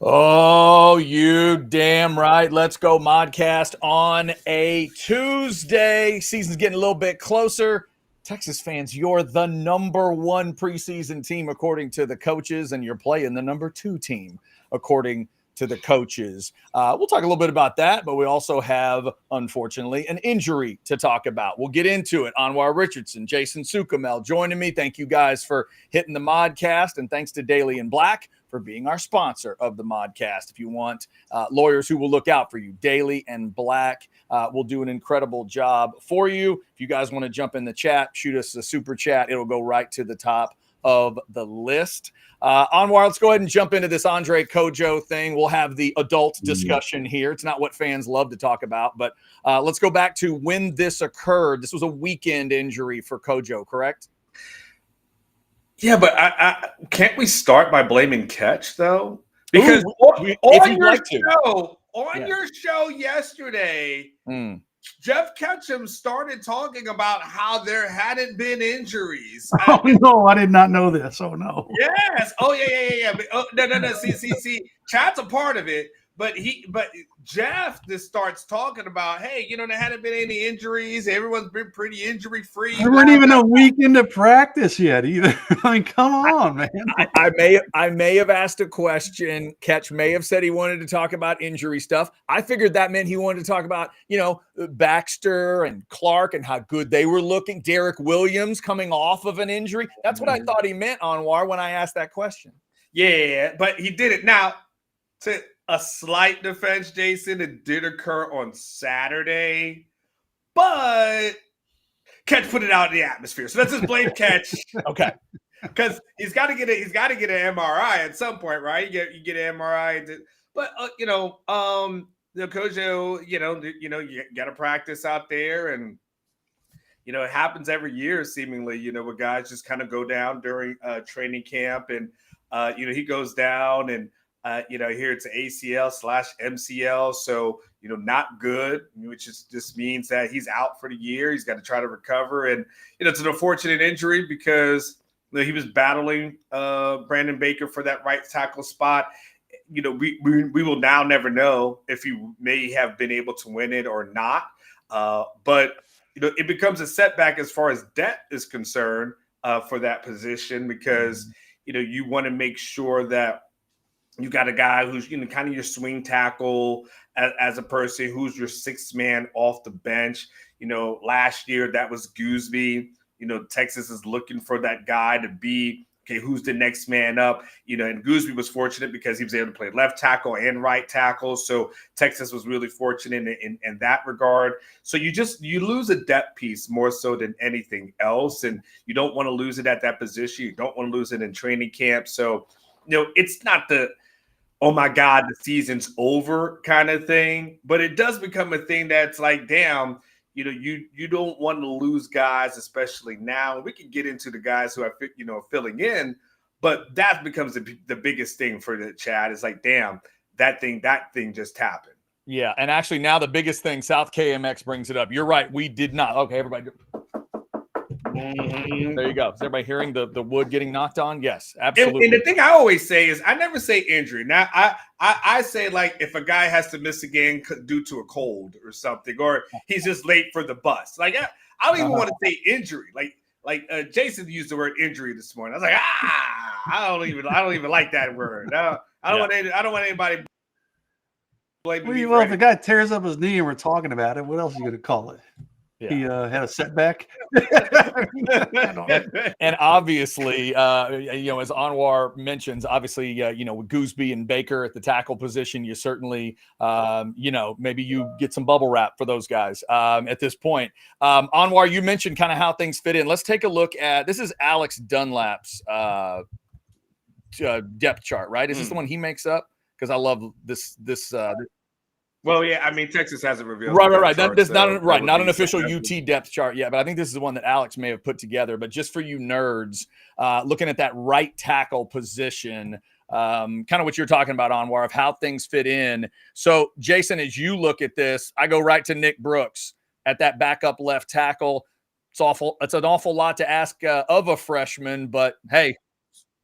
Oh, you damn right. Let's go Modcast on a Tuesday. Season's getting a little bit closer. Texas fans, you're the number one preseason team according to the coaches, and you're playing the number two team according to the coaches. We'll talk a little bit about that, but we also have, unfortunately, an injury to talk about. We'll get into it. Anwar Richardson, Jason Sukamel joining me. Thank you guys for hitting the Modcast, and thanks to Daily and Black for being our sponsor of the Modcast. If you want lawyers who will look out for you, Daily and Black will do an incredible job for you. If you guys want to jump in the chat, shoot us a super chat. It'll go right to the top of the list. Anwar, let's go ahead and jump into this Andre Cojoe thing. We'll have the adult discussion here. It's not what fans love to talk about, but let's go back to when this occurred. This was a weekend injury for Cojoe, correct? Yeah, but I can't we start by blaming Catch though? Because on your show yesterday, Jeff Ketchum started talking about how there hadn't been injuries. Oh no, I did not know this. Oh no. Yes. Oh yeah. But, no. See. Chat's a part of it, but Jeff just starts talking about, hey, there hadn't been any injuries. Everyone's been pretty injury free. We weren't even a week into practice yet either. I mean, come on, man. I may have asked a question. Catch may have said he wanted to talk about injury stuff. I figured that meant he wanted to talk about, Baxter and Clark and how good they were looking. Derek Williams coming off of an injury. That's what I thought he meant, Anwar, when I asked that question. Yeah, but he did it. Now, to a slight defense, Jason, it did occur on Saturday, but Catch put it out in the atmosphere. So let's just blame Catch. Okay. Because he's got to get an MRI at some point, right? You get an MRI, but Cojoe, you got to practice out there, and it happens every year seemingly. Where guys just kind of go down during training camp, and he goes down, and here it's ACL/MCL, so not good, which just means that he's out for the year. He's got to try to recover, and it's an unfortunate injury because he was battling Brandon Baker for that right tackle spot. We will now never know if he may have been able to win it or not. But it becomes a setback as far as depth is concerned for that position, because you want to make sure that you got a guy who's kind of your swing tackle as a person who's your sixth man off the bench. Last year that was Gooseby. Texas is looking for that guy to be, okay, who's the next man up? And Gooseby was fortunate because he was able to play left tackle and right tackle. So Texas was really fortunate in that regard. So you lose a depth piece more so than anything else. And you don't want to lose it at that position. You don't want to lose it in training camp. So, it's not the, oh my God, the season's over kind of thing. But it does become a thing that's like, damn, you don't want to lose guys, especially now. We can get into the guys who are, filling in, but that becomes the biggest thing for the chat. It's like, damn, that thing just happened. Yeah, and actually now the biggest thing, South KMX brings it up. You're right, we did not. Okay, everybody. There you go. Is everybody hearing the wood getting knocked on? Yes, absolutely. And the thing I always say is I never say injury. Now, I say, like, if a guy has to miss a game due to a cold or something, or he's just late for the bus. Like, I don't even want to say injury. Like Jason used the word injury this morning. I was like, I don't even like that word. I don't want anybody blaming me. Well, if the guy tears up his knee and we're talking about it, what else are you going to call it? Yeah. He had a setback. And obviously, as Anwar mentions, obviously, with Gooseby and Baker at the tackle position, you certainly, maybe you get some bubble wrap for those guys at this point. Anwar, you mentioned kind of how things fit in. Let's take a look at, this is Alex Dunlap's depth chart, right? Is this the one he makes up? Because I love this. Well, yeah, I mean, Texas hasn't revealed. Right. That's not an official UT depth chart yet, but I think this is the one that Alex may have put together. But just for you nerds, looking at that right tackle position, kind of what you're talking about, Anwar, of how things fit in. So, Jason, as you look at this, I go right to Nick Brooks at that backup left tackle. It's awful. It's an awful lot to ask of a freshman, but hey,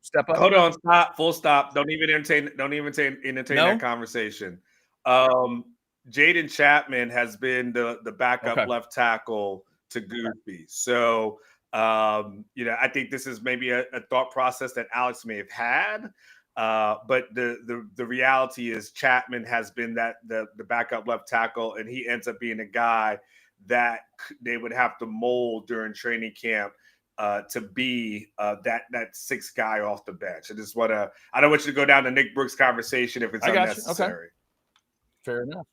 step up? Hold on, stop, full stop. Don't even entertain No? that conversation. Jaden Chapman has been the backup left tackle to Goosby. So I think this is maybe a thought process that Alex may have had. But the reality is Chapman has been the backup left tackle, and he ends up being a guy that they would have to mold during training camp to be that sixth guy off the bench. I don't want you to go down the Nick Brooks conversation if it's unnecessary. Okay. Fair enough.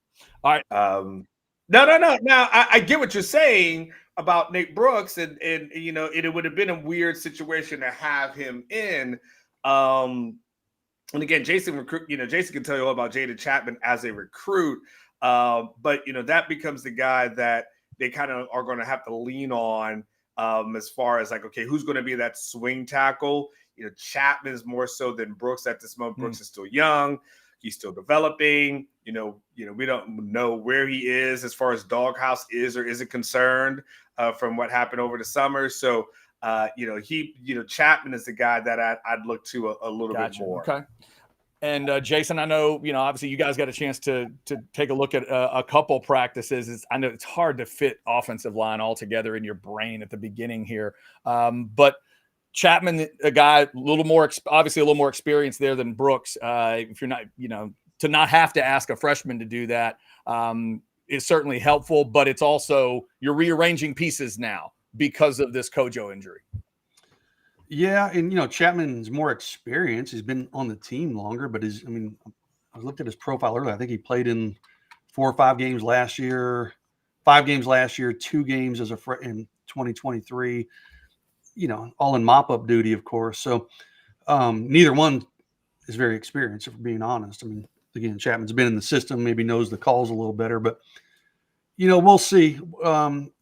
All right. No. Now I get what you're saying about Nick Brooks, and it would have been a weird situation to have him in. And again, Jason can tell you all about Jaden Chapman as a recruit. But that becomes the guy that they kind of are going to have to lean on as far as like, okay, who's going to be that swing tackle? Chapman is more so than Brooks at this moment. Brooks is still young. He's still developing. We don't know where he is as far as doghouse is or isn't concerned from what happened over the summer. So, Chapman is the guy that I'd look to a little bit more. Okay. And Jason, I know, obviously you guys got a chance to take a look at a couple practices. I know it's hard to fit offensive line all together in your brain at the beginning here. But Chapman, a guy obviously a little more experienced there than Brooks. If you're not, to not have to ask a freshman to do that is certainly helpful, but it's also you're rearranging pieces now because of this Cojoe injury. Yeah, and Chapman's more experienced. He's been on the team longer, but I looked at his profile earlier. I think he played in 4 or 5 games last year, 5 games last year, 2 games in 2023. All in mop-up duty, of course. So neither one is very experienced, if we're being honest. Again, Chapman's been in the system, maybe knows the calls a little better, but we'll see.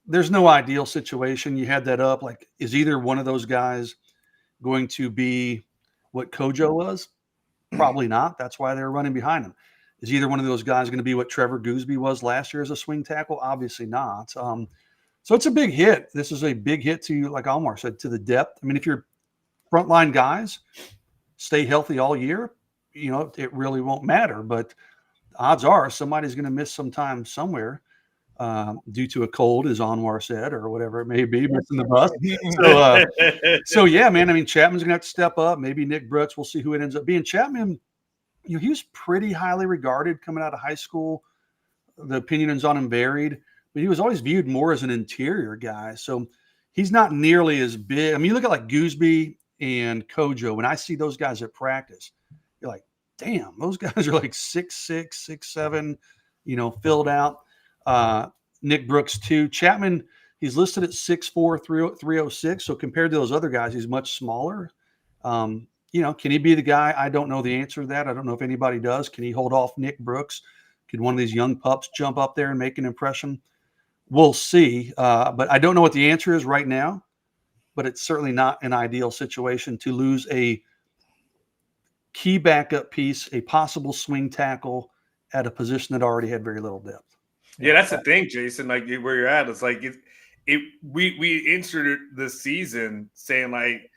There's no ideal situation. You had that up. Like, is either one of those guys going to be what Cojoe was? Probably not. That's why they're running behind him. Is either one of those guys going to be what Trevor Goosby was last year as a swing tackle? Obviously not. So it's a big hit. This is a big hit to, like Almar said, to the depth. If your frontline guys stay healthy all year, it really won't matter. But odds are somebody's going to miss some time somewhere due to a cold, as Anwar said, or whatever it may be, missing the bus. So yeah, man. Chapman's going to have to step up. Maybe Nick Brooks. We'll see who it ends up being. Chapman, he was pretty highly regarded coming out of high school. The opinions on him varied, but he was always viewed more as an interior guy. So he's not nearly as big. You look at like Goosby and Cojoe. When I see those guys at practice, you're like, damn, those guys are like 6'6", 6'7", filled out. Nick Brooks too. Chapman, he's listed at 6'4", 306. So compared to those other guys, he's much smaller. Can he be the guy? I don't know the answer to that. I don't know if anybody does. Can he hold off Nick Brooks? Could one of these young pups jump up there and make an impression? We'll see. But I don't know what the answer is right now, but it's certainly not an ideal situation to lose a key backup piece, a possible swing tackle at a position that already had very little depth. Yeah, that's the thing, Jason. Like where you're at, it's like we entered the season saying like,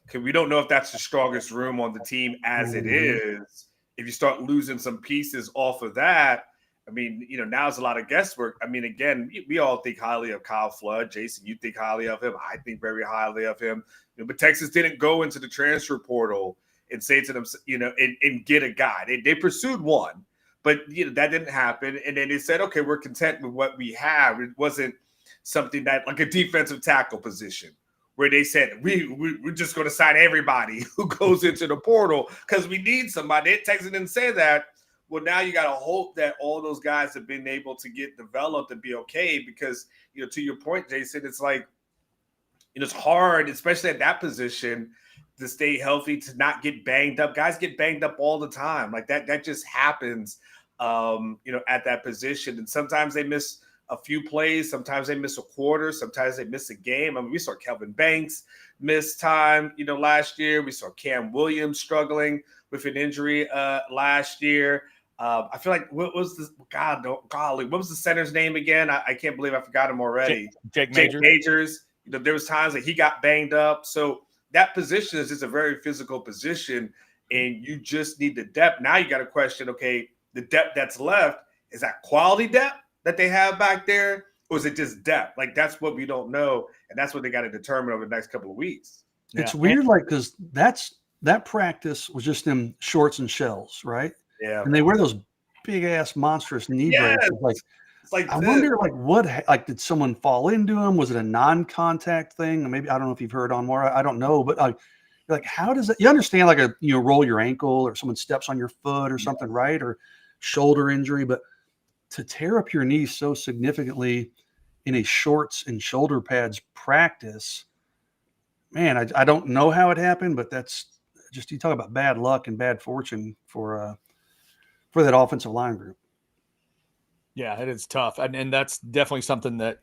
okay, we don't know if that's the strongest room on the team as it is. If you start losing some pieces off of that, now it's a lot of guesswork. Again, we all think highly of Kyle Flood. Jason, you think highly of him. I think very highly of him. But Texas didn't go into the transfer portal and say to them, and get a guy. They pursued one. But that didn't happen. And then they said, okay, we're content with what we have. It wasn't something that like a defensive tackle position where they said, we're just going to sign everybody who goes into the portal because we need somebody. Texas didn't say that. Well, now you got to hope that all those guys have been able to get developed and be okay because, to your point, Jason, it's like, it's hard, especially at that position, to stay healthy, to not get banged up. Guys get banged up all the time. Like that just happens. At that position. And sometimes they miss a few plays. Sometimes they miss a quarter. Sometimes they miss a game. We saw Kelvin Banks miss time, last year. We saw Cam Williams struggling with an injury last year. I feel like what was the center's name again? I can't believe I forgot him already. Jake Majors. There was times that he got banged up. So that position is just a very physical position, and you just need the depth. Now you got to question, okay, the depth that's left, is that quality depth that they have back there, or is it just depth? Like, that's what we don't know, and that's what they got to determine over the next couple of weeks. It's weird, like, because that practice was just in shorts and shells, right? Yeah. And they wear those big ass monstrous knee braces. Like, it's like I wonder, like, what, like, did someone fall into them? Was it a non-contact thing? Maybe, I don't know if you've heard on more. I don't know, but like, how does it? You understand, like, roll your ankle or someone steps on your foot or something, right? Or shoulder injury, but to tear up your knee so significantly in a shorts and shoulder pads practice, man, I don't know how it happened, but that's just, you talk about bad luck and bad fortune for that offensive line group. Yeah, it is tough. And that's definitely something that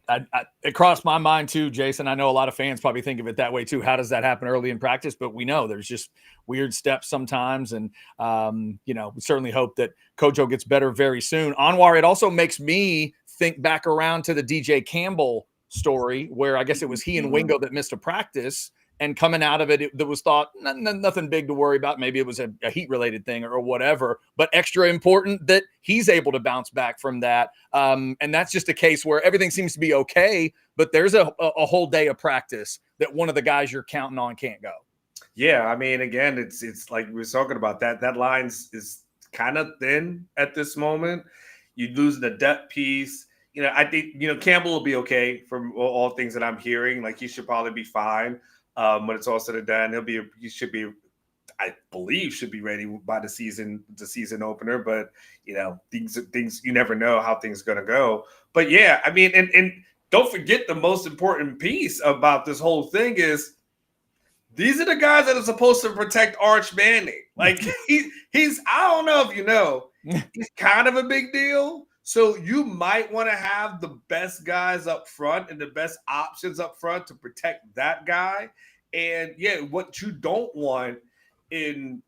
it crossed my mind too, Jason. I know a lot of fans probably think of it that way too. How does that happen early in practice? But we know there's just weird steps sometimes. And, we certainly hope that Cojoe gets better very soon. Anwar, it also makes me think back around to the DJ Campbell story, where I guess it was he and Wingo that missed a practice. And coming out of it, there was thought nothing big to worry about. Maybe it was a heat-related thing or whatever, but extra important that he's able to bounce back from that. And that's just a case where everything seems to be okay, but there's a whole day of practice that one of the guys you're counting on can't go. Yeah, I mean, again, it's like we were talking about that line is kind of thin at this moment. You lose the depth piece. I think Campbell will be okay from all things that I'm hearing. Like, he should probably be fine. When it's all said and done, he should be, I believe, should be ready by the season opener. But things you never know how things are going to go. But yeah, I mean, and don't forget, the most important piece about this whole thing is these are the guys that are supposed to protect Arch Manning. Like, he's I don't know if you know, he's kind of a big deal. So you might want to have the best guys up front and the best options up front to protect that guy. And yeah, what you don't want in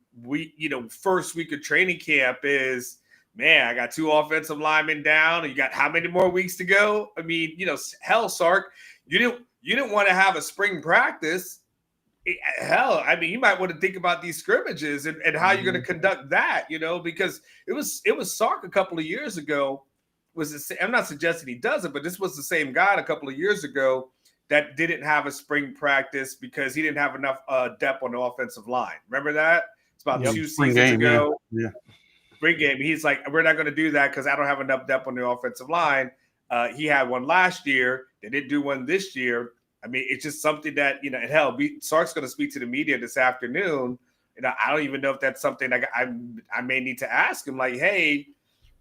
first week of training camp is, man, I got 2 offensive linemen down, and you got how many more weeks to go? I mean, hell, Sark, you didn't want to have a spring practice. Hell, I mean, you might want to think about these scrimmages and how you're going to conduct that, because it was Sark a couple of years ago. I'm not suggesting he doesn't, but this was the same guy a couple of years ago that didn't have a spring practice because he didn't have enough depth on the offensive line. Remember that? It's about 2 seasons ago. Yeah. Spring game. He's like, we're not going to do that because I don't have enough depth on the offensive line. He had one last year. They didn't do one this year. I mean, it's just something that, and hell, Sark's going to speak to the media this afternoon. I don't even know if that's something I may need to ask him. Like, hey,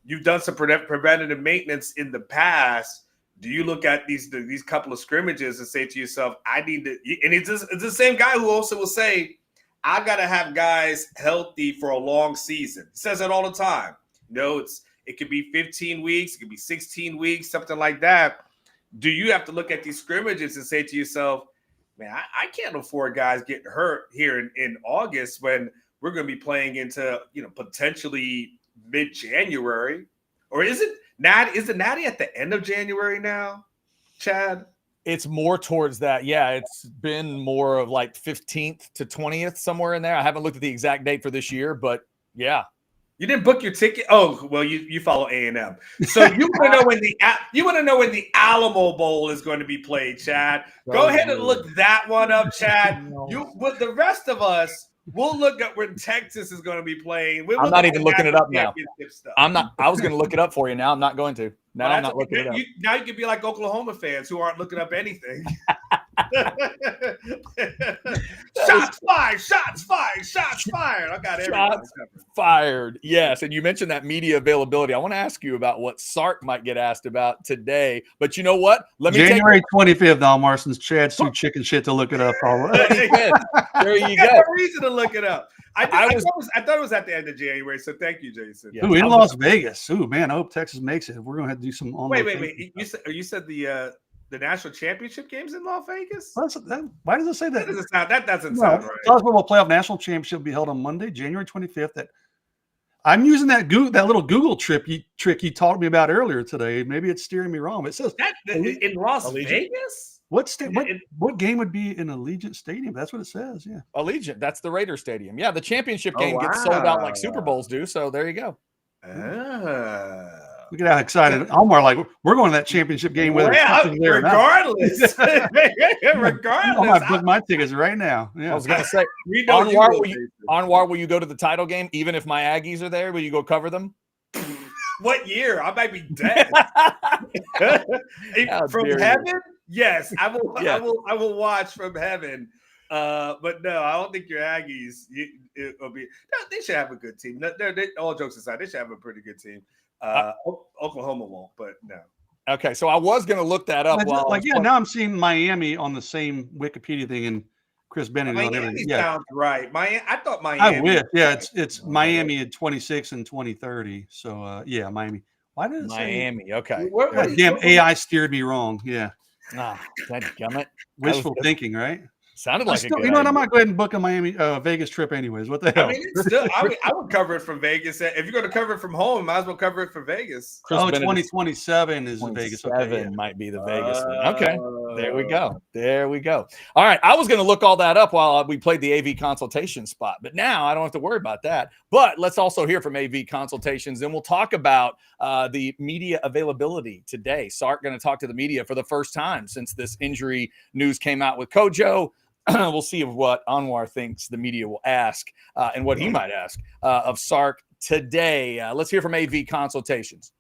you've done some preventative maintenance in the past. Do you look at these couple of scrimmages and say to yourself, I need to – and it's the same guy who also will say, I got to have guys healthy for a long season. He says it all the time. It could be 15 weeks. It could be 16 weeks, something like that. Do you have to look at these scrimmages and say to yourself, man, I can't afford guys getting hurt here in August when we're going to be playing into, potentially mid-January? Or is it Natty at the end of January now, Chad? It's more towards that. Yeah, it's been more of like 15th to 20th, somewhere in there. I haven't looked at the exact date for this year, but yeah. You didn't book your ticket? Oh, well, you follow A&M. So you want to know when the Alamo Bowl is going to be played, Chad. Go ahead and look that one up, Chad. With the rest of us, we'll look at when Texas is going to be playing. I'm not even looking it up now. I was going to look it up for you. Now I'm not going to. Now I'm not looking it up. Now you can be like Oklahoma fans who aren't looking up anything. Shots fired. I got everybody fired. Yes. And you mentioned that media availability. I want to ask you about what Sark might get asked about today. But you know what? January 25th, Marston's Chad's too chicken shit to look it up. All right. There you go. No reason to look it up. I thought it was at the end of January. So thank you, Jason. Yeah. Ooh, in Las Vegas. Ooh, man, I hope Texas makes it. We're going to have to do some online. Wait. You said the national championship games in Las Vegas? Why does it say that? That doesn't sound right. College football playoff national championship will be held on Monday, January 25th. I'm using that little Google trick you taught me about earlier today. Maybe it's steering me wrong. It says that in Las Vegas. What game would be in Allegiant Stadium? That's what it says. Yeah, Allegiant. That's the Raider Stadium. Yeah, the championship Oh, game gets sold out like wow. Super Bowls do. So there you go. look at how excited Omar! Like we're going to that championship game whether it's something there or not. Regardless. I Regardless. might book my tickets right now. Yeah. I was going to say, We know you Anwar, will, Anwar, will you go to the title game even if my Aggies are there? Will you go cover them? What year? I might be dead. From heaven? Yes, I will. Yeah. I will watch from heaven. But no, I don't think your Aggies. It will be. No, they should have a good team. All jokes aside, they should have a pretty good team. Oklahoma won't, but no. Okay, so I was going to look that up. Now I'm seeing Miami on the same Wikipedia thing, and Chris Bennett on everything. Yeah, sounds right. I thought Miami. I wish. Yeah, it's Miami at 26 and 2030. So yeah, Miami. Why did it Miami? say? Okay. Damn, AI steered me wrong. Yeah. Dadgummit. Wishful thinking, right? Sounded like a good you know what? idea. I'm not go ahead and book a Miami Vegas trip anyways. What the hell? I mean, it's still, I would cover it from Vegas. If you're going to cover it from home, might as well cover it from Vegas. 2027 is Vegas. Okay, might be the Vegas one. Okay, there we go. There we go. All right, I was going to look all that up while we played the AV consultation spot, but now I don't have to worry about that. But let's also hear from AV consultations, and we'll talk about the media availability today. Sark going to talk to the media for the first time since this injury news came out with Cojoe. We'll see what Anwar thinks the media will ask and what he might ask of Sark today. Let's hear from AV Consultations.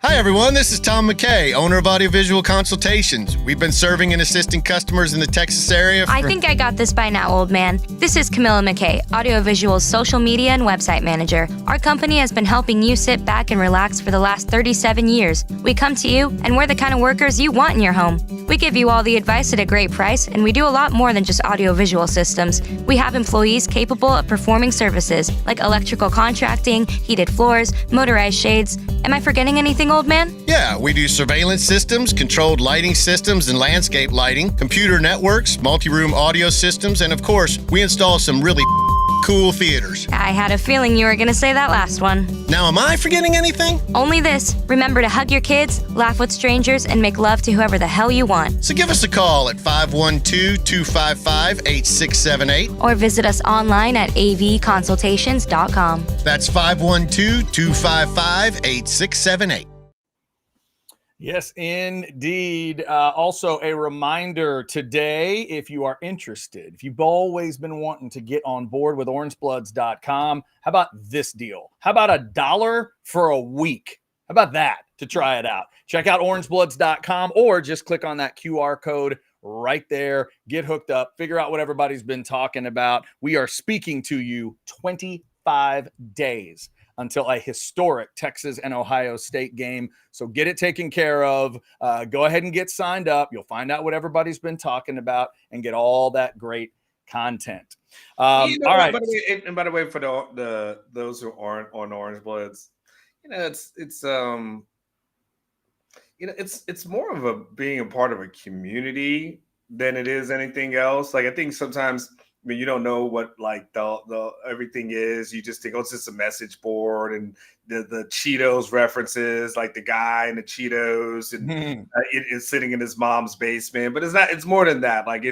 Hi, everyone. This is Tom McKay, owner of Audiovisual Consultations. We've been serving and assisting customers in the Texas area I think I got this by now, old man. This is Camilla McKay, Audiovisual's social media and website manager. Our company has been helping you sit back and relax for the last 37 years. We come to you, and we're the kind of workers you want in your home. We give you all the advice at a great price, and we do a lot more than just audiovisual systems. We have employees capable of performing services like electrical contracting, heated floors, motorized shades. Am I forgetting anything, old man? Yeah, we do surveillance systems, controlled lighting systems, and landscape lighting, computer networks, multi-room audio systems, and of course, we install some really cool theaters. I had a feeling you were going to say that last one. Now, am I forgetting anything? Only this. Remember to hug your kids, laugh with strangers, and make love to whoever the hell you want. So give us a call at 512-255-8678. Or visit us online at avconsultations.com. That's 512-255-8678. Yes, indeed. Also, a reminder today, if you are interested, if you've always been wanting to get on board with orangebloods.com, how about this deal? How about $1 for a week? How about that to try it out? Check out orangebloods.com or just click on that QR code right there. Get hooked up. Figure out what everybody's been talking about. We are speaking to you 25 days until a historic Texas and Ohio State game. So get it taken care of. Go ahead and get signed up. You'll find out what everybody's been talking about and get all that great content. All right. By the way, for the those who aren't on Orange Bloods, it's more of a being a part of a community than it is anything else. Like I think sometimes, you don't know what like the everything is. You just think, oh, it's just a message board and the Cheetos references, like the guy and the Cheetos, and it is sitting in his mom's basement. But it's not. It's more than that. Like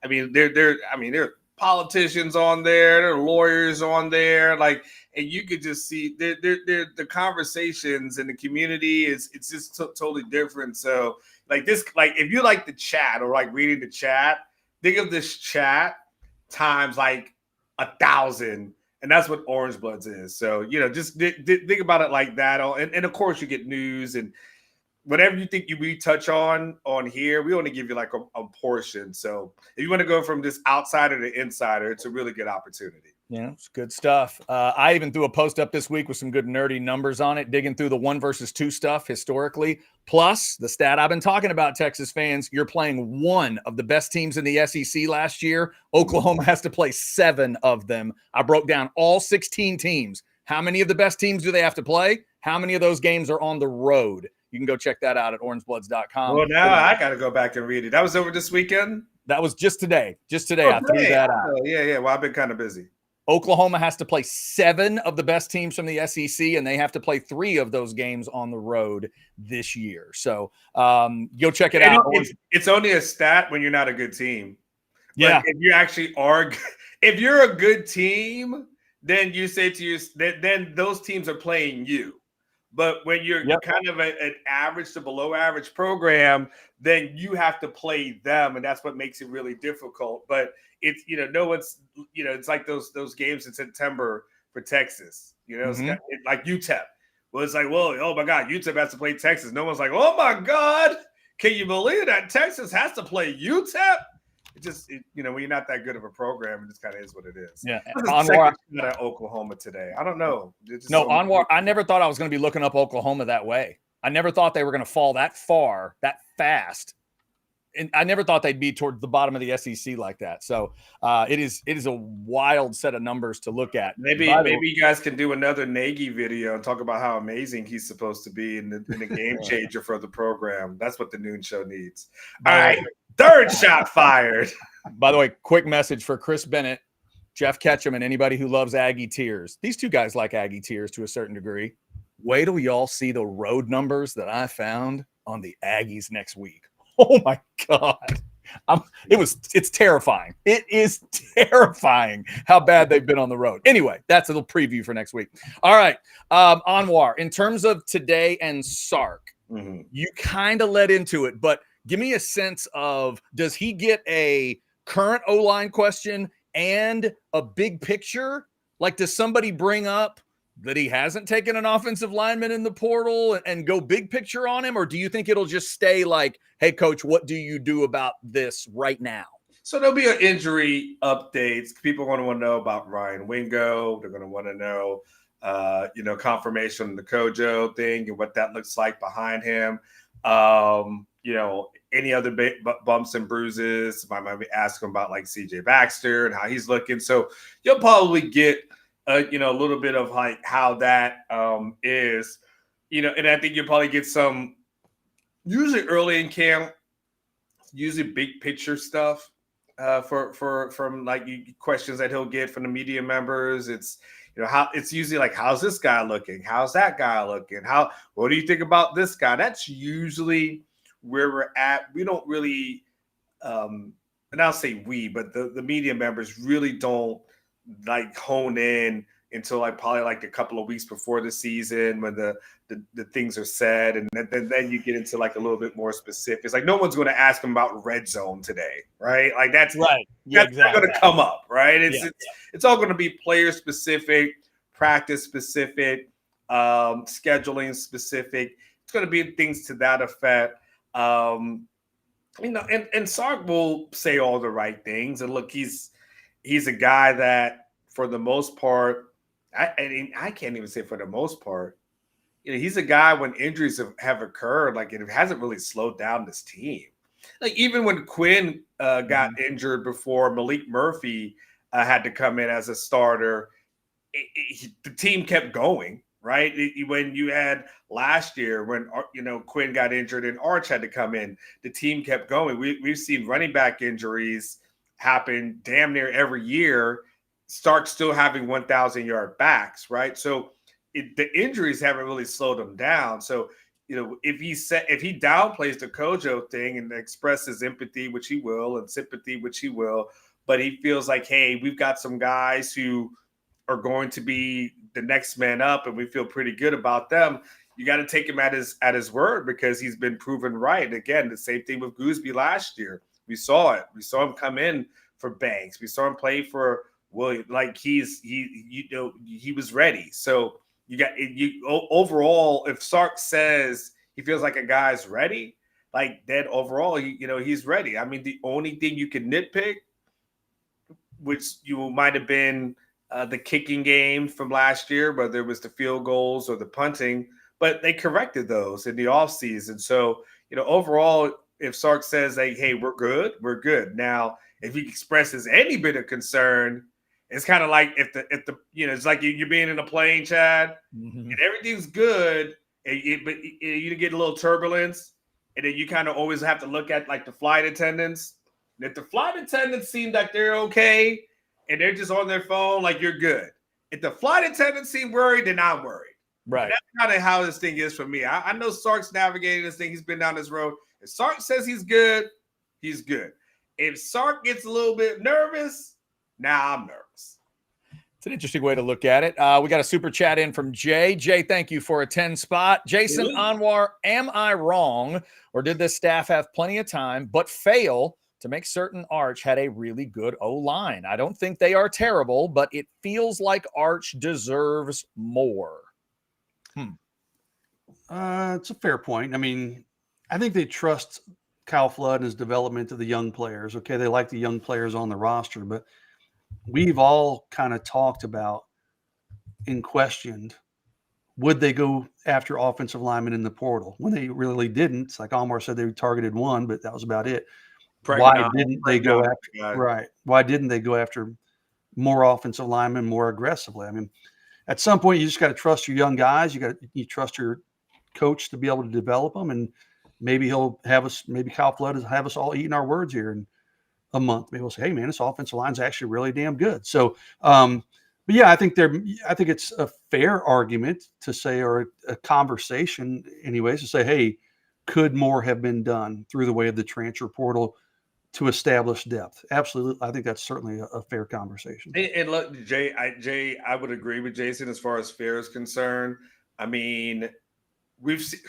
there are politicians on there, there are lawyers on there, like, and you could just see the conversations in the community it's just totally different. So like this, like if you like the chat or like reading the chat, think of this chat times like 1,000, and that's what Orange Bloods is. So just think about it like that. And of course you get news and whatever you think we touch on here, we only give you like a portion. So if you want to go from this outsider to insider, it's a really good opportunity. Yeah, it's good stuff. I even threw a post up this week with some good nerdy numbers on it, digging through the 1 versus 2 stuff historically. Plus, the stat I've been talking about, Texas fans, you're playing one of the best teams in the SEC last year. Oklahoma has to play 7 of them. I broke down all 16 teams. How many of the best teams do they have to play? How many of those games are on the road? You can go check that out at orangebloods.com. Well, now I got to go back and read it. That was over this weekend? That was just today. I threw that out. Yeah. Well, I've been kind of busy. Oklahoma has to play 7 of the best teams from the SEC, and they have to play 3 of those games on the road this year. So go check it out. It's only a stat when you're not a good team. Yeah. But if you actually are, if you're a good team, then you say to you, then those teams are playing you. But when you're kind of an average to below average program, then you have to play them, and that's what makes it really difficult. But it's no one's it's like those games in September for Texas. It's like UTEP. Well, it's like, well, oh my God, UTEP has to play Texas. No one's like, oh my God, can you believe that Texas has to play UTEP? It just, when you're not that good of a program, it just kind of is what it is. Yeah. Anwar at Oklahoma today. I don't know. Anwar, I never thought I was going to be looking up Oklahoma that way. I never thought they were going to fall that far, that fast. And I never thought they'd be towards the bottom of the SEC like that. So it is a wild set of numbers to look at. Maybe you guys can do another Nagy video and talk about how amazing he's supposed to be in the game changer for the program. That's what the noon show needs. All right. Third shot fired. By the way, quick message for Chris Bennett, Jeff Ketchum, and anybody who loves Aggie Tears. These two guys like Aggie Tears to a certain degree. Wait till y'all see the road numbers that I found on the Aggies next week. Oh my God. It's terrifying. It is terrifying how bad they've been on the road. Anyway, that's a little preview for next week. All right. Anwar, in terms of today and Sark, you kind of led into it, but give me a sense of, does he get a current O-line question and a big picture? Like, does somebody bring up that he hasn't taken an offensive lineman in the portal and go big picture on him? Or do you think it'll just stay like, hey, coach, what do you do about this right now? So there'll be an injury updates. People are going to want to know about Ryan Wingo. They're going to want to know, confirmation on the Cojoe thing and what that looks like behind him. Any other bumps and bruises. I might be asking about like CJ Baxter and how he's looking. So you'll probably get a little bit of like how that is, and I think you'll probably get some usually early in camp, usually big picture stuff from like questions that he'll get from the media members. It's how it's usually like, how's this guy looking? How's that guy looking? What do you think about this guy? That's usually where we're at. We don't really, and I'll say we, but the media members really don't like hone in until like probably like a couple of weeks before the season when the things are said, and then you get into like a little bit more specific. It's like no one's going to ask him about red zone today, right? Like that's right. Yeah, that's not going to come up, right? It's all going to be player specific, practice specific, scheduling specific. It's going to be things to that effect. And Sark will say all the right things. And look, he's a guy that, for the most part, I can't even say for the most part, he's a guy when injuries have occurred, like it hasn't really slowed down this team. Like even when Quinn got injured before Malik Murphy had to come in as a starter, the team kept going. Right. When you had last year, when, Quinn got injured and Arch had to come in, the team kept going. We've seen running back injuries happen damn near every year. Stark still having 1,000-yard backs. Right. So the injuries haven't really slowed him down. So, if he downplays the Cojoe thing and expresses empathy, which he will, and sympathy, which he will, but he feels like, hey, we've got some guys who are going to be the next man up, and we feel pretty good about them. You got to take him at his word, because he's been proven right. Again, the same thing with Gooseby last year. We saw it. We saw him come in for Banks. We saw him play for William. Like he was ready. So overall, if Sark says he feels like a guy's ready, like then overall, he's ready. I mean, the only thing you can nitpick, which you might have been the kicking game from last year, whether it was the field goals or the punting, but they corrected those in the offseason. So, overall, if Sark says, hey, we're good. Now, if he expresses any bit of concern, it's kind of like if the it's like you're being in a plane, Chad, and everything's good, but you get a little turbulence, and then you kind of always have to look at like the flight attendants. And if the flight attendants seem like they're okay, and they're just on their phone, like, you're good. If the flight attendants seem worried, then I'm worried. Right. That's kind of how this thing is for me. I know Sark's navigating this thing. He's been down this road. If Sark says he's good, he's good. If Sark gets a little bit nervous, now I'm nervous. It's an interesting way to look at it. We got a super chat in from Jay. Jay, thank you for a 10 spot. Jason Anwar, am I wrong, or did this staff have plenty of time but fail to make certain Arch had a really good O-line? I don't think they are terrible, but it feels like Arch deserves more. It's a fair point. I mean, I think they trust Kyle Flood and his development of the young players. Okay, they like the young players on the roster, but we've all kind of talked about and questioned, would they go after offensive linemen in the portal? When they really didn't. It's like Almar said, they targeted one, but that was about it. Why didn't they go after? Right. Why didn't they go after more offensive linemen more aggressively? I mean, at some point, you just got to trust your young guys. You trust your coach to be able to develop them, and maybe he'll have us. Maybe Kyle Flood will have us all eating our words here in a month. Maybe we'll say, "Hey, man, this offensive line's actually really damn good." So, but yeah, I think it's a fair argument to say, or a conversation, anyways, to say, "Hey, could more have been done through the way of the transfer portal to establish depth?" Absolutely. I think that's certainly a fair conversation. And look, Jay, I would agree with Jason as far as fair is concerned. I mean, we've seen,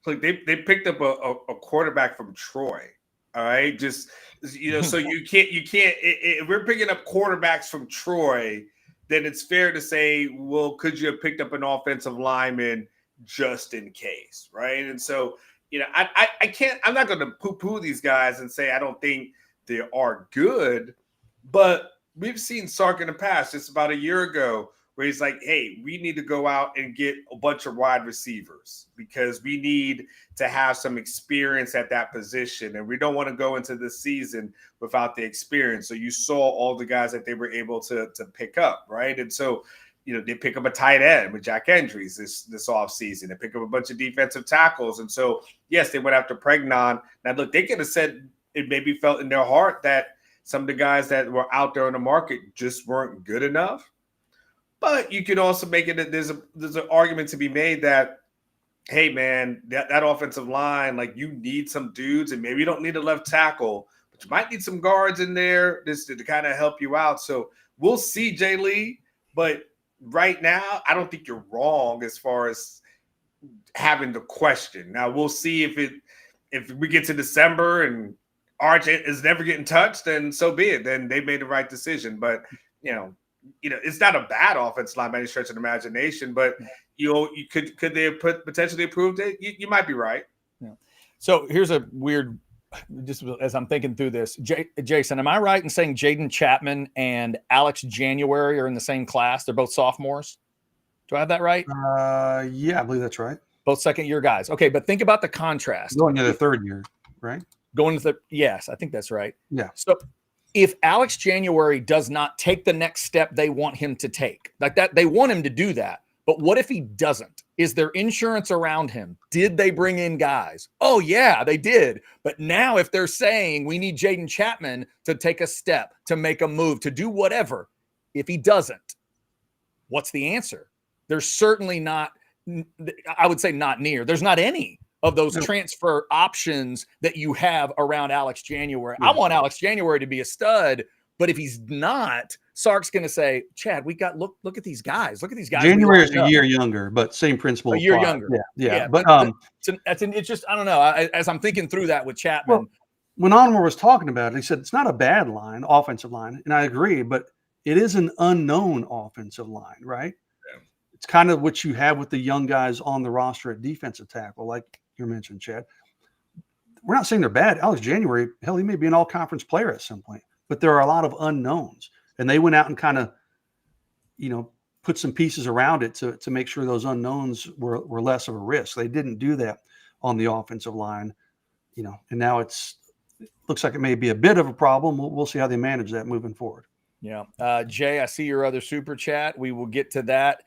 like, they picked up a quarterback from Troy. All right. Just, so you can't, if we're picking up quarterbacks from Troy, then it's fair to say, well, could you have picked up an offensive lineman just in case? Right. And so, I can't, I'm not going to poo-poo these guys and say I don't think they are good, but we've seen Sark in the past, just about a year ago, where he's like, hey, we need to go out and get a bunch of wide receivers because we need to have some experience at that position. And we don't want to go into the season without the experience. So you saw all the guys that they were able to pick up, right? And so, they pick up a tight end with Jack Endries this offseason. They pick up a bunch of defensive tackles. And so, yes, they went after Pregnon. Now, look, they could have said it maybe felt in their heart that some of the guys that were out there on the market just weren't good enough. But you could also make it that there's an argument to be made that, hey, man, that offensive line, like, you need some dudes, and maybe you don't need a left tackle, but you might need some guards in there just to kind of help you out. So we'll see, Jay Lee, but right now, I don't think you're wrong as far as having the question. Now we'll see if we get to December and Arch is never getting touched, then so be it. Then they made the right decision. But it's not a bad offensive line by any stretch of the imagination. But you could they have potentially improved it? You might be right. Yeah. So here's a weird. Just as I'm thinking through this, Jason, am I right in saying Jaden Chapman and Alex January are in the same class? They're both sophomores. Do I have that right? Yeah, I believe that's right. Both second-year guys. Okay, but think about the contrast. Going to the third year, right? Yes, I think that's right. Yeah. So if Alex January does not take the next step they want him to take, like that, they want him to do that. But what if he doesn't? Is there insurance around him? Did they bring in guys? Oh, yeah, they did. But now if they're saying we need Jaden Chapman to take a step, to make a move, to do whatever, if he doesn't, what's the answer? There's certainly not, I would say not near. There's not any of those transfer options that you have around Alex January. I want Alex January to be a stud, but if he's not, Sark's going to say, Chad, we got look at these guys. Look at these guys. January is a year younger, but same principle. A year younger. Yeah. But it's just, I don't know. As I'm thinking through that with Chapman. Well, when Onwar was talking about it, he said it's not a bad line, offensive line, and I agree, but it is an unknown offensive line, right? Yeah. It's kind of what you have with the young guys on the roster at defensive tackle, like you mentioned, Chad. We're not saying they're bad. Alex January, hell, he may be an all-conference player at some point, but there are a lot of unknowns. And they went out and kind of, put some pieces around it to make sure those unknowns were less of a risk. They didn't do that on the offensive line, and now it looks like it may be a bit of a problem. We'll see how they manage that moving forward. Yeah. Jay, I see your other super chat. We will get to that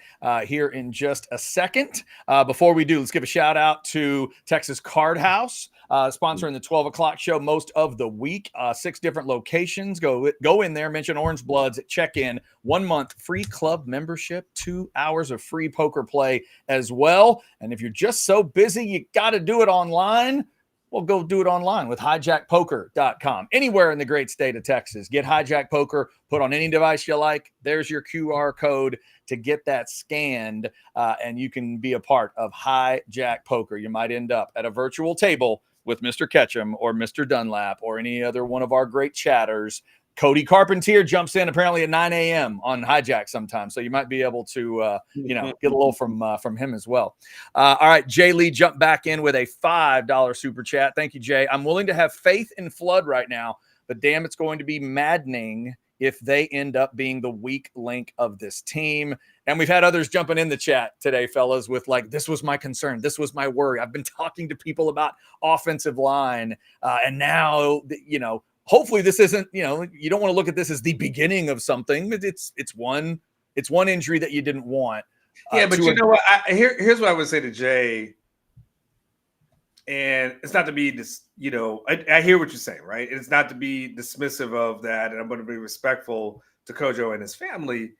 here in just a second. Before we do, let's give a shout out to Texas Card House, sponsoring the 12 o'clock show most of the week. 6 different locations. Go in there, mention Orange Bloods at check-in. 1 month free club membership, 2 hours of free poker play as well. And if you're just so busy, you got to do it online. Well, go do it online with hijackpoker.com. Anywhere in the great state of Texas. Get Hijack Poker, put on any device you like. There's your QR code to get that scanned, and you can be a part of Hijack Poker. You might end up at a virtual table with Mr. Ketchum or Mr. Dunlap or any other one of our great chatters. Cody Carpentier jumps in apparently at 9 a.m. on Hijack sometimes, so you might be able to, get a little from him as well. All right, Jay Lee jumped back in with a $5 super chat. Thank you, Jay. I'm willing to have faith in Flood right now, but damn, it's going to be maddening if they end up being the weak link of this team. And we've had others jumping in the chat today, fellas, with like, this was my concern. This was my worry. I've been talking to people about offensive line, and now, hopefully this isn't, you don't want to look at this as the beginning of something. It's one injury that you didn't want. Yeah, but you know what? Here's what I would say to Jay. And it's not to be this, I hear what you're saying, right? It's not to be dismissive of that. And I'm going to be respectful to Cojoe and his family.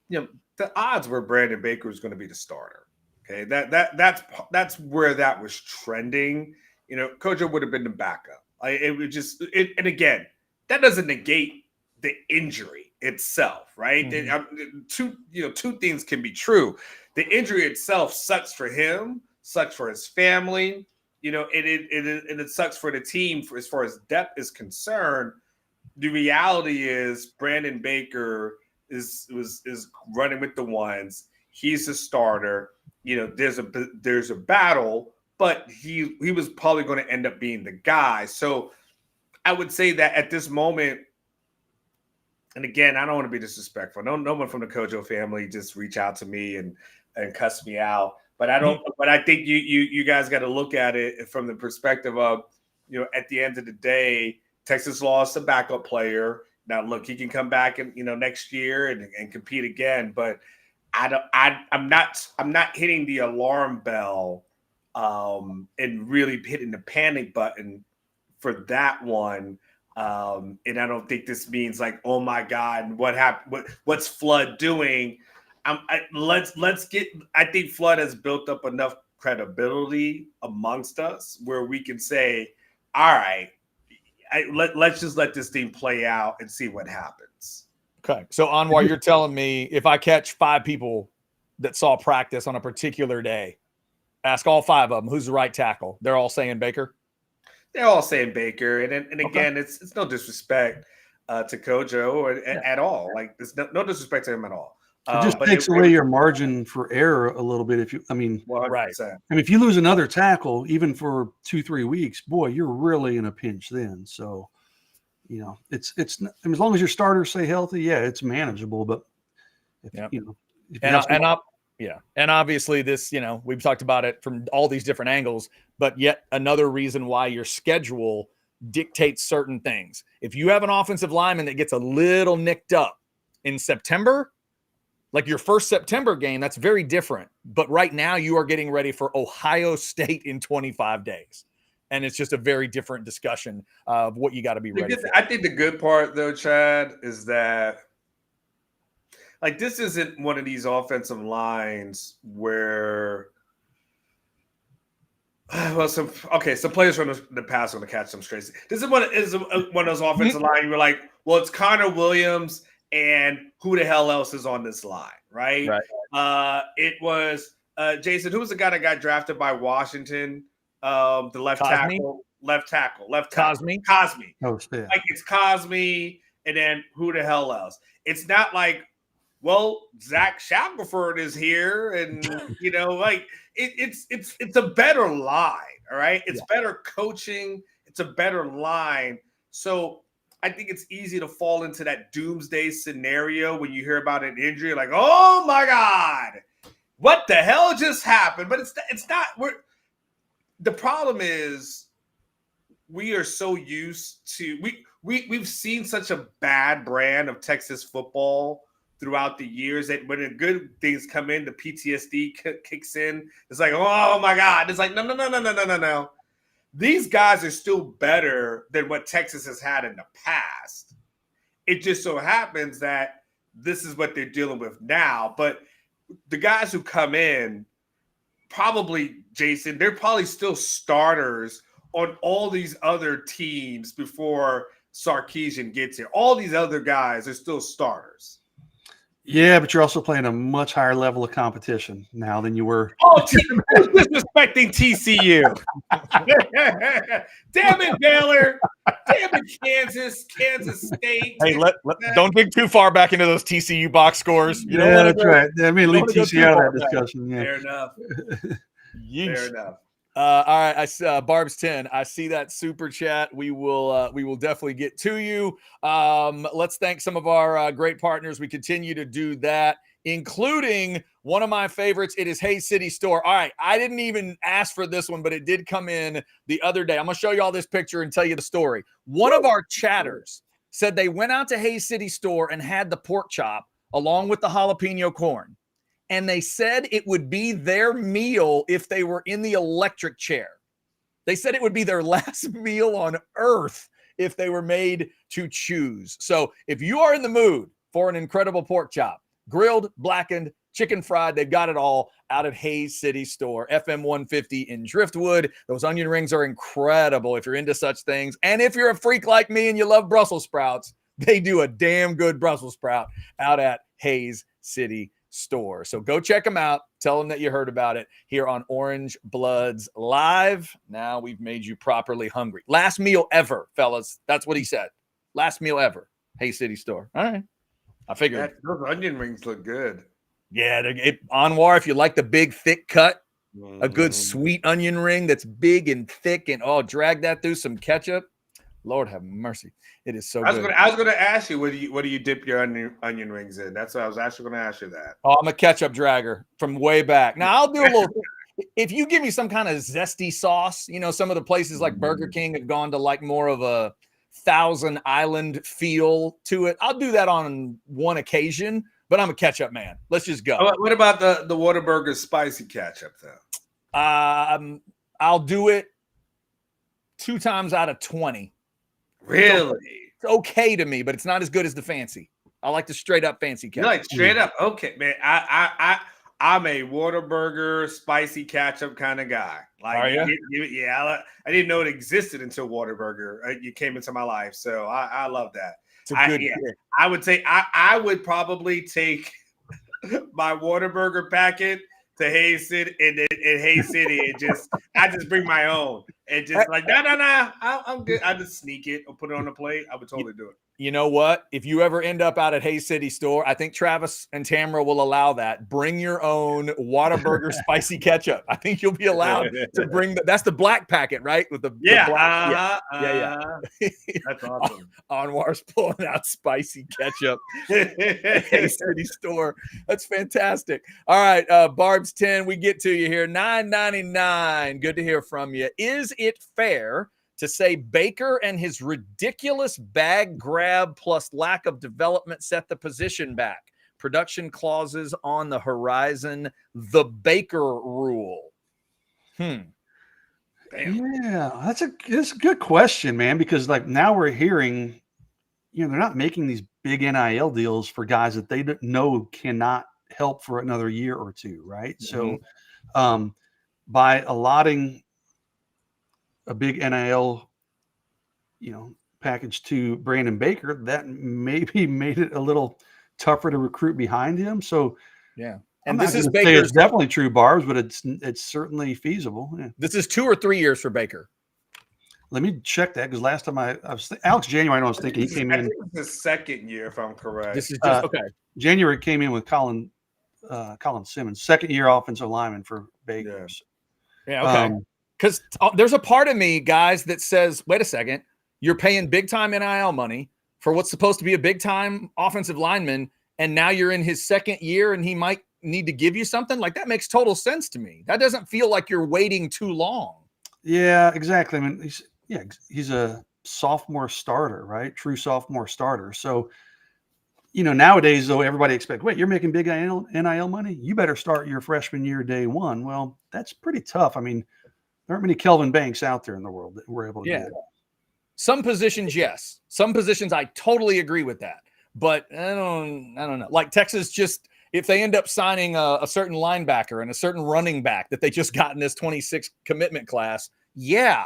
The odds were Brandon Baker was going to be the starter. Okay. That's where that was trending. Cojoe would have been the backup. It would just, and again, that doesn't negate the injury itself, right? Mm-hmm. Two things can be true. The injury itself sucks for him, sucks for his family, and it sucks for the team as far as depth is concerned. The reality is Brandon Baker is running with the ones. He's a starter. There's a battle. But he was probably going to end up being the guy. So I would say that at this moment, and again, I don't want to be disrespectful. No one from the Cojoe family just reach out to me and cuss me out. But I think you guys got to look at it from the perspective of, at the end of the day, Texas lost a backup player. Now look, he can come back and next year and compete again. But I'm not hitting the alarm bell. And really hitting the panic button for that one. And I don't think this means like, oh my God, what happened? What's Flood doing? I think Flood has built up enough credibility amongst us where we can say, all right, let's just let this thing play out and see what happens. Okay. So Anwar, you're telling me if I catch 5 people that saw practice on a particular day, ask all 5 of them who's the right tackle. They're all saying Baker. They're all saying Baker, and again, it's no disrespect to Cojoe at all. Like there's no disrespect to him at all. It just takes away your margin for error a little bit. Right. If you lose another tackle, even for 2-3 weeks, boy, you're really in a pinch then. So, it's as long as your starters stay healthy, yeah, it's manageable. But and obviously this, we've talked about it from all these different angles, but yet another reason why your schedule dictates certain things. If you have an offensive lineman that gets a little nicked up in September, like your first September game, that's very different. But right now you are getting ready for Ohio State in 25 days. And it's just a very different discussion of what you got to be ready for. I think the good part though, Chad, is that like this isn't one of these offensive lines where some players from the past are going to catch some strays. This is one of those offensive line you're like, well, it's Connor Williams and who the hell else is on this line, right? It was Jason, who was the guy that got drafted by Washington? The left tackle. Cosme. Oh, yeah. Like it's Cosme, and then who the hell else? It's not like, well, Zach Shackelford is here, and it's a better line, all right? It's better coaching, it's a better line. So I think it's easy to fall into that doomsday scenario when you hear about an injury, like, oh my God, what the hell just happened? But it's not. The problem is we are so used to we've seen such a bad brand of Texas football throughout the years that when the good things come in, the PTSD kicks in. It's like, oh my God. It's like, no. These guys are still better than what Texas has had in the past. It just so happens that this is what they're dealing with now. But the guys who come in, probably, Jason, they're probably still starters on all these other teams before Sarkisian gets here. All these other guys are still starters. Yeah, but you're also playing a much higher level of competition now than you were. Oh, who's disrespecting TCU? Damn it, Baylor. Damn it, Kansas State. Hey, don't dig too far back into those TCU box scores. You Yeah, that's right. I mean, leave TCU out of that discussion. Yeah. Fair enough. Fair enough. All right, I Barb's 10. I see that super chat. We will definitely get to you. Let's thank some of our great partners. We continue to do that, including one of my favorites. It is Hayes City Store. All right, I didn't even ask for this one, but it did come in the other day. I'm gonna show you all this picture and tell you the story. One of our chatters said they went out to Hayes City Store and had the pork chop along with the jalapeno corn. And they said it would be their meal if they were in the electric chair. They said it would be their last meal on earth if they were made to choose. So if you are in the mood for an incredible pork chop, grilled, blackened, chicken fried, they've got it all out at Hayes City Store, FM 150 in Driftwood. Those onion rings are incredible if you're into such things. And if you're a freak like me and you love Brussels sprouts, they do a damn good Brussels sprout out at Hayes City Store. So go check them out. Tell them that you heard about it here on Orange Bloods Live. Now we've made you properly hungry. Last meal ever, fellas. That's what he said. Last meal ever. Hayes City Store. All right. I figured. Those onion rings look good. Yeah. Anwar, if you like the big, thick cut, a good sweet onion ring that's big and thick and drag that through some ketchup. Lord have mercy. It is so good. I was gonna ask you, what do you dip your onion rings in? That's what I was actually gonna ask you that. Oh, I'm a ketchup dragger from way back. Now I'll do a little if you give me some kind of zesty sauce, some of the places like Burger King have gone to like more of a Thousand Island feel to it. I'll do that on one occasion, but I'm a ketchup man. Let's just go. What about the Whataburger spicy ketchup though? I'll do it 2 times out of 20. Really? It's okay to me, but it's not as good as the fancy. I like the straight up fancy ketchup. You like straight up? Okay, man. I'm a Whataburger spicy ketchup kind of guy. Like, are you? Yeah. I didn't know it existed until Whataburger. You came into my life, so I love that. It's a good. I would say I would probably take my Whataburger packet to Hayes City and Hayes City and I just bring my own and just like no, I'm good. I just sneak it or put it on the plate. I would totally do it. You know what? If you ever end up out at Hayes City Store, I think Travis and Tamara will allow that. Bring your own Whataburger spicy ketchup. I think you'll be allowed to bring that's the black packet, right? With the black. Yeah. That's awesome. Anwar's pulling out spicy ketchup. Hayes City Store. That's fantastic. All right, Barb's 10. We get to you here. $9.99. Good to hear from you. Is it fair to say Baker and his ridiculous bag grab plus lack of development set the position back? Production clauses on the horizon. The Baker rule. Yeah, that's a good question, man, because like now we're hearing, they're not making these big NIL deals for guys that they know cannot help for another year or two, right? Mm-hmm. So by allotting a big NIL, package to Brandon Baker, that maybe made it a little tougher to recruit behind him. So, yeah, and this is Baker's. It's definitely true, Barbs, but it's certainly feasible. Yeah. This is 2 or 3 years for Baker. Let me check that because last time I was Alex January, I was thinking he came in. I think it's the second year, if I'm correct. This is just okay. January came in with Colin Simmons, second year offensive lineman for Baker. Yeah, okay. Because there's a part of me, guys, that says, wait a second, you're paying big-time NIL money for what's supposed to be a big-time offensive lineman, and now you're in his second year, and he might need to give you something? Like, that makes total sense to me. That doesn't feel like you're waiting too long. Yeah, exactly. I mean, he's sophomore starter, right? True sophomore starter. So, nowadays, though, everybody expects, wait, you're making big NIL money? You better start your freshman year day one. Well, that's pretty tough. I mean, there aren't many Kelvin Banks out there in the world that were able to do that. Some positions, yes. Some positions, I totally agree with that. But I don't know. Like Texas, just if they end up signing a certain linebacker and a certain running back that they just got in this 26 commitment class, yeah,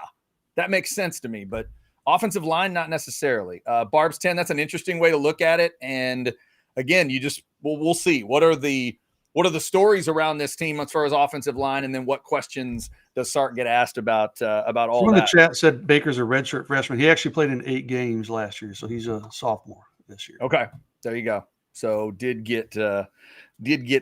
that makes sense to me. But offensive line, not necessarily. Barb's 10, that's an interesting way to look at it. And again, we'll see. What are the stories around this team as far as offensive line, and then what questions does Sark get asked about all Someone that? in the chat said Baker's a redshirt freshman. He actually played in 8 games last year, so he's a sophomore this year. Okay, there you go. So did get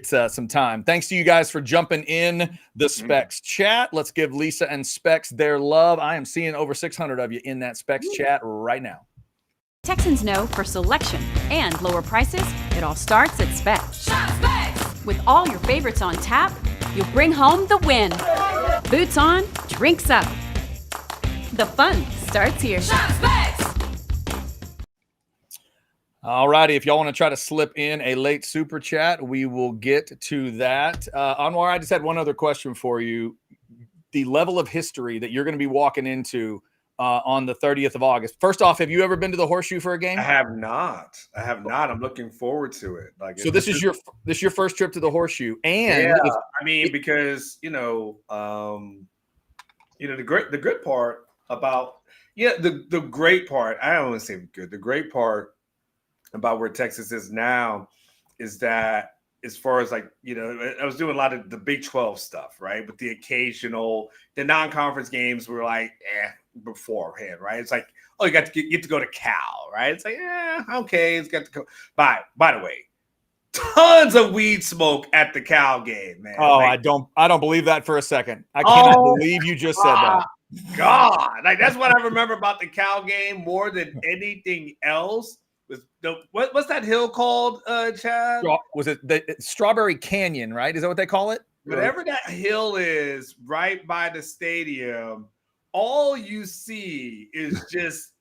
some time. Thanks to you guys for jumping in the Specs chat. Let's give Lisa and Specs their love. I am seeing over 600 of you in that Specs chat right now. Texans know for selection and lower prices, it all starts at Specs. Shop Specs! With all your favorites on tap, you'll bring home the win. Boots on, drinks up. The fun starts here. Shop Specs! All righty. If y'all want to try to slip in a late super chat, we will get to that. Anwar, I just had one other question for you. The level of history that you're going to be walking into on the 30th of August. First off, have you ever been to the Horseshoe for a game? I have not. I'm looking forward to it. So this is your first trip to the Horseshoe, and yeah, because the good part about the great part. I don't want to say good. The great part about where Texas is now is that as far as I was doing a lot of the Big 12 stuff, right? But the non-conference games were like, beforehand, right? It's like, oh, you get to go to Cal, right? It's like, okay, it's got to go. By the way, tons of weed smoke at the Cal game, man. Oh, I don't believe that for a second. I cannot believe you just said that. God, that's what I remember about the Cal game more than anything else. What's that hill called, Chad? Was it the Strawberry Canyon, right? Is that what they call it? Whatever that hill is right by the stadium, all you see is just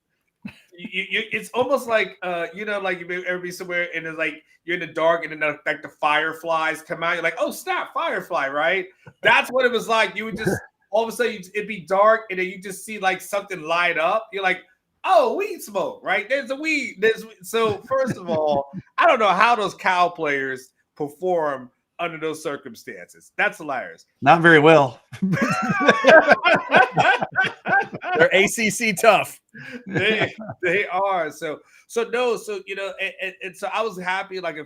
it's almost like like you've ever be somewhere and it's like you're in the dark and then like the fireflies come out. You're like, oh snap, firefly, right? That's what it was like. You would just all of a sudden it'd be dark and then you just see like something light up. You're like, oh, weed smoke, right? There's a weed. So first of all, I don't know how those Cal players perform under those circumstances. That's hilarious. Not very well. They're ACC tough. They are. So I was happy like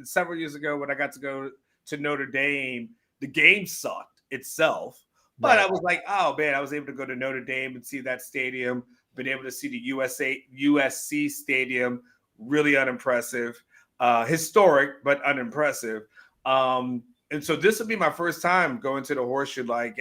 several years ago when I got to go to Notre Dame. The game sucked itself, but I was like, oh man, I was able to go to Notre Dame and see that stadium. Been able to see the USC stadium, really unimpressive, historic but unimpressive. And so this will be my first time going to the Horseshoe. Like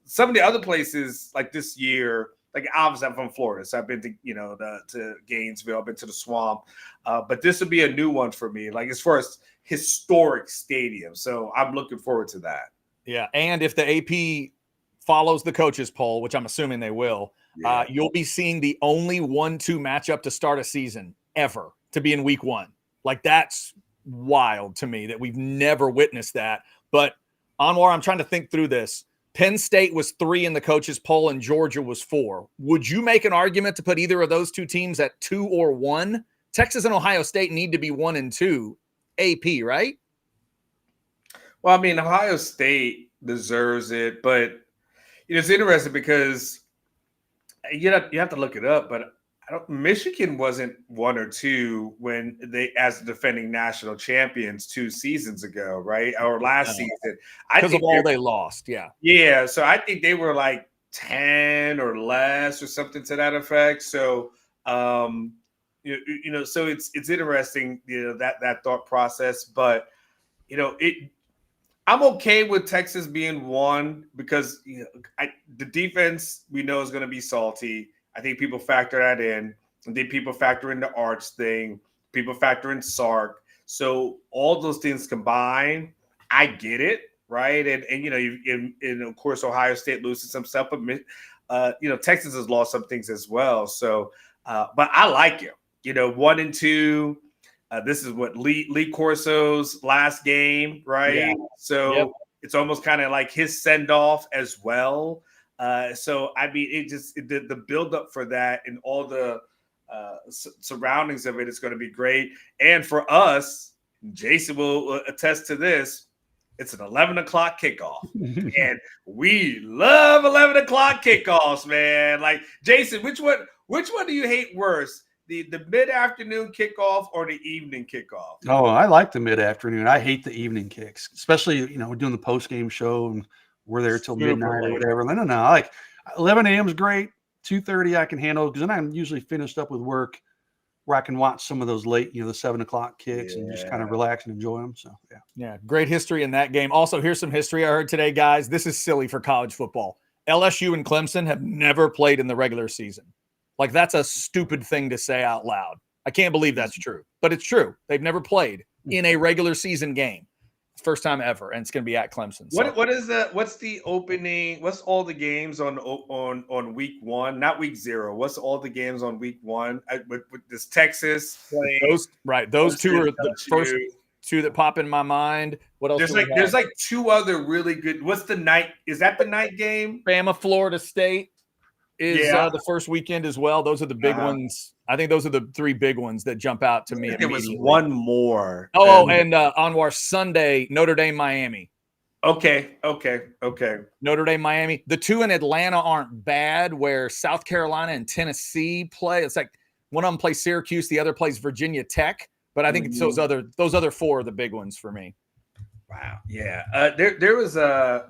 some of the other places like this year, like obviously I'm from Florida, so I've been to to Gainesville, I've been to the Swamp, but this will be a new one for me. Like as far as historic stadium, so I'm looking forward to that. Yeah, and if the AP follows the coaches poll, which I'm assuming they will. You'll be seeing the only 1-2 matchup to start a season ever to be in week 1. Like that's wild to me that we've never witnessed that. But Anwar, I'm trying to think through this. Penn State was 3 in the coaches poll and Georgia was 4. Would you make an argument to put either of those two teams at 2 or 1? Texas and Ohio State need to be 1 and 2 AP, right? Well, I mean, Ohio State deserves it, but it's interesting because you have to look it up, but Michigan wasn't 1 or 2 when they as the defending national champions 2 seasons ago, right? Or last season. Because of all they lost, yeah. Yeah, so I think they were like 10 or less or something to that effect. So so it's interesting, that thought process, but I'm okay with Texas being 1 because the defense we know is going to be salty. I think people factor that in. I think people factor in the Arch thing. People factor in Sark. So all those things combined, I get it, right? And of course Ohio State loses some stuff, but Texas has lost some things as well. So, but I like him. 1 and 2. This is what Lee Corso's last game, right? Yeah. So it's almost kind of like his send off as well. So I mean, the build up for that and all the surroundings of it is going to be great. And for us, Jason will attest to this. It's an 11 o'clock kickoff, and we love 11 o'clock kickoffs, man. Like, Jason, which one do you hate worse? The mid-afternoon kickoff or the evening kickoff? Oh, I like the mid-afternoon. I hate the evening kicks, especially, we're doing the post-game show and we're there till midnight or whatever. No. I like 11 a.m. is great. 2:30 I can handle because then I'm usually finished up with work where I can watch some of those late, the 7 o'clock kicks and just kind of relax and enjoy them. So, yeah. Yeah, great history in that game. Also, here's some history I heard today, guys. This is silly for college football. LSU and Clemson have never played in the regular season. Like, that's a stupid thing to say out loud. I can't believe that's true, but it's true. They've never played in a regular season game. First time ever, and it's going to be at Clemson. So. What's the opening? What's all the games on week 1? Not week 0. What's all the games on week 1? With this Texas playing? Those two are the first two that pop in my mind. What else? There's like 2 other really good. What's the night? Is that the night game? Bama, Florida State is the first weekend as well. Those are the big ones. I think those are the 3 big ones that jump out to me. There was one more. And Anwar, Sunday, Notre Dame, Miami. Okay. Notre Dame, Miami. The 2 in Atlanta aren't bad, where South Carolina and Tennessee play. It's like one of them plays Syracuse, the other plays Virginia Tech. But I think it's those other 4 are the big ones for me. Wow. Yeah. There was I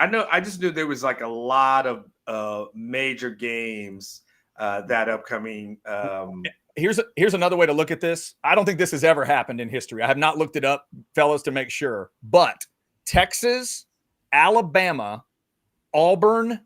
know. I just knew there was like a lot of major games that upcoming. Here's another way to look at this. I don't think this has ever happened in history. I have not looked it up, fellas, to make sure. But Texas, Alabama, Auburn,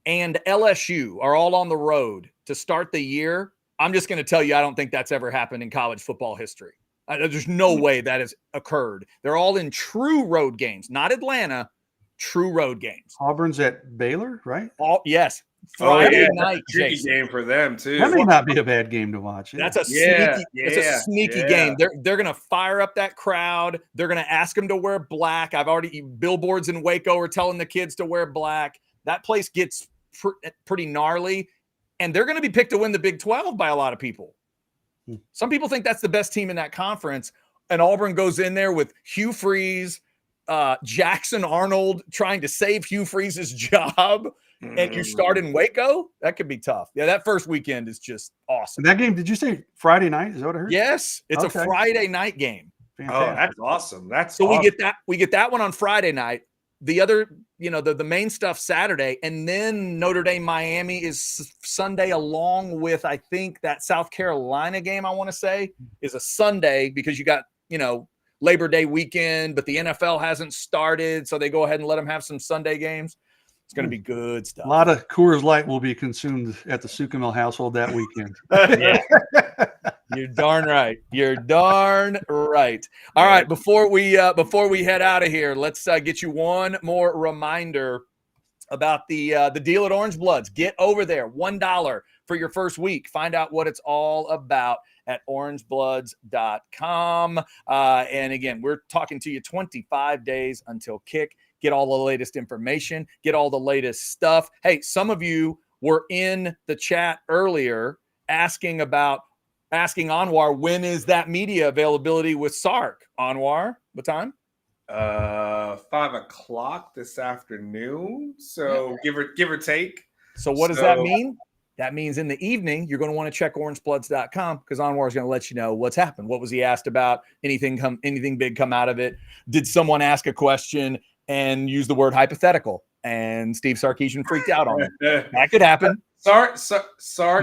and LSU are all on the road to start the year. I'm just going to tell you, I don't think that's ever happened in college football history. There's no way that has occurred. They're all in true road games, not Atlanta, true road games. Auburn's at Baylor, right? Yes. Friday night tricky game for them too. That may not be a bad game to watch. That's a sneaky game. They're going to fire up that crowd. They're going to ask them to wear black. Billboards in Waco are telling the kids to wear black. That place gets pretty gnarly, and they're going to be picked to win the Big 12 by a lot of people. Some people think that's the best team in that conference, and Auburn goes in there with Hugh Freeze, Jackson Arnold trying to save Hugh Freeze's job. And you start in Waco, that could be tough. Yeah, that first weekend is just awesome. That game, did you say Friday night? Is that what I heard? Yes, it's a Friday night game. Fantastic. Oh, that's awesome. We get that one on Friday night. The other, the main stuff Saturday, and then Notre Dame Miami is Sunday, along with I think that South Carolina game. I want to say is a Sunday because you got Labor Day weekend, but the NFL hasn't started, so they go ahead and let them have some Sunday games. It's going to be good stuff. A lot of Coors Light will be consumed at the Sukamel household that weekend. You're darn right. You're darn right. All right. Before we head out of here, let's get you one more reminder about the deal at Orange Bloods. Get over there. $1 for your first week. Find out what it's all about at orangebloods.com. And again, we're talking to you 25 days until kick. Get all the latest information, get all the latest stuff. Hey, some of you were in the chat earlier asking Anwar, when is that media availability with Sark? Anwar, what time? 5 o'clock this afternoon. So give or take. So what does that mean? That means in the evening, you're going to want to check orangebloods.com because Anwar is going to let you know what's happened. What was he asked about? Anything big come out of it? Did someone ask a question and use the word hypothetical, and Steve Sarkisian freaked out on it? That could happen. Sark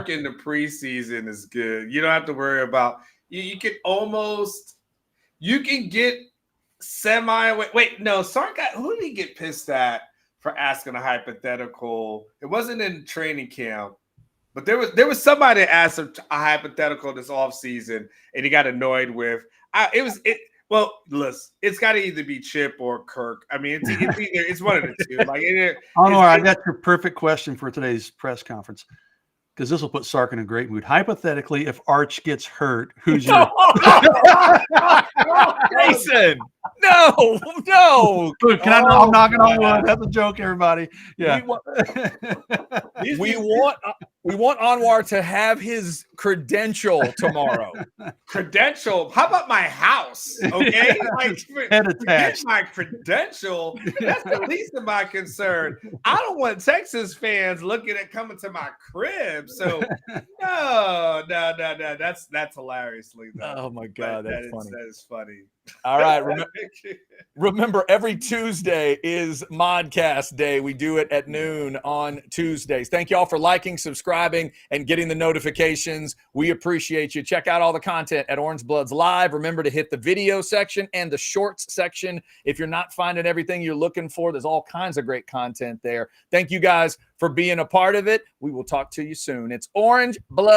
in the preseason is good. You don't have to worry about you can get semi. Wait, no, Sark who did he get pissed at for asking a hypothetical? It wasn't in training camp, but there was somebody that asked him a hypothetical this offseason, and he got annoyed with. Well, listen, it's got to either be Chip or Kirk. I mean, it's one of the two. Like, I got your perfect question for today's press conference, because this will put Sark in a great mood. Hypothetically, if Arch gets hurt, who's your Jason? No. Can I'm knocking on wood. That's a joke, everybody. Yeah. We want Anwar to have his credential tomorrow. Credential? How about my house? Okay, like, Head attached. my credential. That's the least of my concern. I don't want Texas fans looking at coming to my crib. So no. That's hilariously. Oh my God, that's funny. That is funny. All right. Remember, every Tuesday is Modcast Day. We do it at noon on Tuesdays. Thank you all for liking, subscribing, and getting the notifications. We appreciate you. Check out all the content at Orange Bloods Live. Remember to hit the video section and the shorts section. If you're not finding everything you're looking for, there's all kinds of great content there. Thank you guys for being a part of it. We will talk to you soon. It's Orange Blood.